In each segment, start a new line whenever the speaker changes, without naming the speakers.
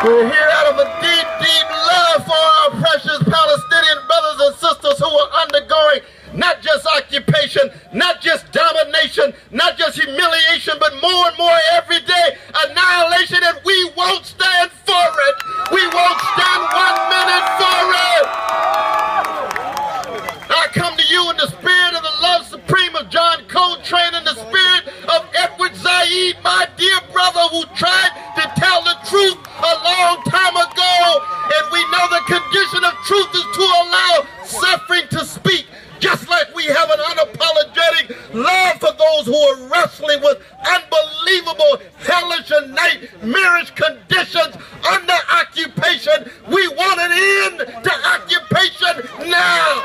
We're here out of a deep, deep love for our precious Palestinian brothers and sisters who are undergoing not just occupation, not just domination, not just humiliation, but more and more every day annihilation, and we won't stand for it. We won't stand 1 minute for it. I come to you in the spirit of the love supreme of John Coltrane, in the spirit of Edward Said, my dear brother who tried to tell the truth a long time ago, and we know the condition of truth is to allow suffering to speak. Just like we have an unapologetic love for those who are wrestling with unbelievable, hellish and nightmarish conditions under occupation, we want an end to occupation now.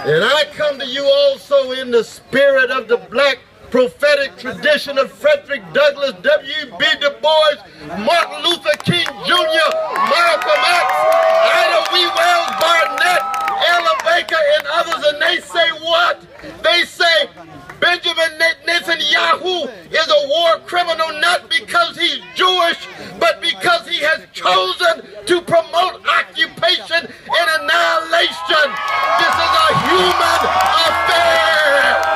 And I come to you also in the spirit of the black prophetic tradition of Frederick Douglass, W.B. Du Bois, Martin Luther King Jr., Malcolm X, Ida B. Wells Barnett, Ella Baker, and others, and they say what? They say Benjamin Netanyahu is a war criminal not because he's Jewish, but because he has chosen to promote occupation and annihilation. This is a human affair.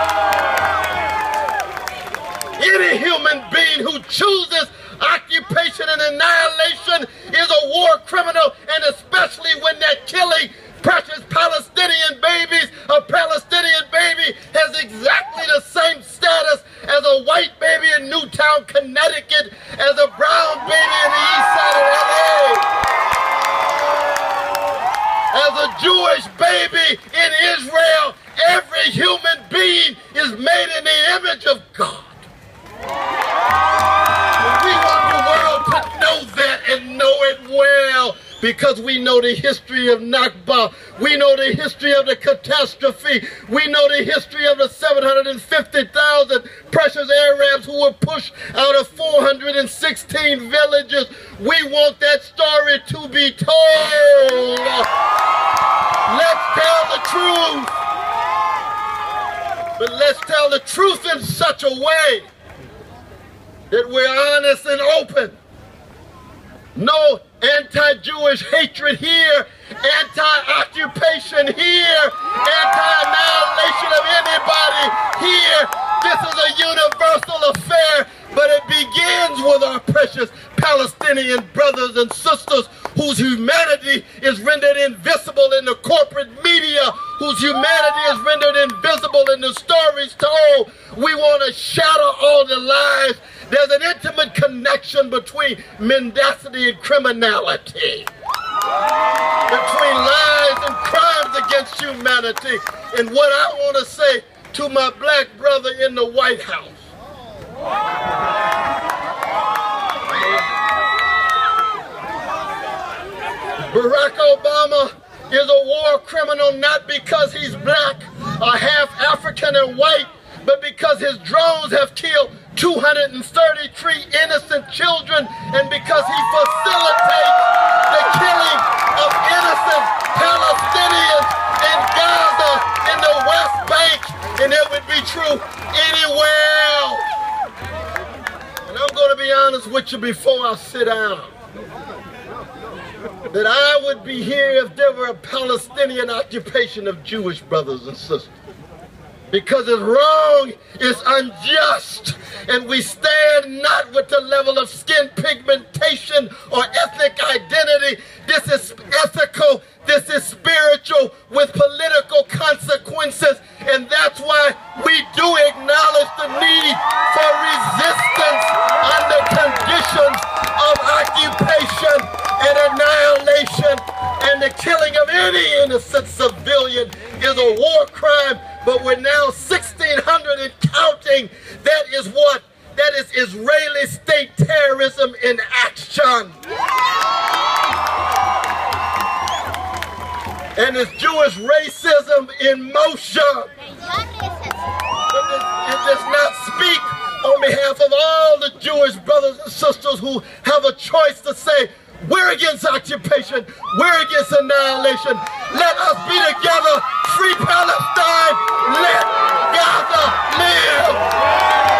Any human being who chooses occupation and annihilation is a war criminal, and especially when they're killing precious Palestinian babies. A Palestinian baby has exactly the same status as a white baby in Newtown, Connecticut, as a brown baby in the east side of LA. As a Jewish baby in Israel, every human being is made in the image of God. We want the world to know that and know it well, because we know the history of Nakba, we know the history of the catastrophe, we know the history of the 750,000 precious Arabs who were pushed out of 416 villages. We want that story to be told. Let's tell the truth. But let's tell the truth in such a way that we're honest and open. No anti-Jewish hatred here, anti-occupation here, anti-annihilation of anybody here. This is a universal affair, but it begins with our precious Palestinian brothers and sisters whose humanity is rendered invisible in the corporate media, whose humanity is rendered invisible in the stories told. We want to shatter all the lies. There's an intimate connection between mendacity and criminality, between lies and crimes against humanity. And what I want to say to my black brother in the White House, Barack Obama is a war criminal not because he's black or half African and white, but because his drones have killed 233 innocent children, and because he facilitates the killing of innocent Palestinians in Gaza, in the West Bank, and it would be true anywhere. And I'm going to be honest with you before I sit down, that I would be here if there were a Palestinian occupation of Jewish brothers and sisters. Because it's wrong, it's unjust, and we stand not with the level of skin pigmentation or ethnic identity. This is ethical, this is spiritual with political consequences, and that's why we do acknowledge the need for resistance under conditions of occupation and annihilation, and the killing of any innocent civilian is a war crime. But we're now 1,600 and counting. That is what? That is Israeli state terrorism in action. And it's Jewish racism in motion. But it does not speak on behalf of all the Jewish brothers and sisters who have a choice to say, we're against occupation, we're against annihilation. Let us be together. Free Palestine. Let Gaza live.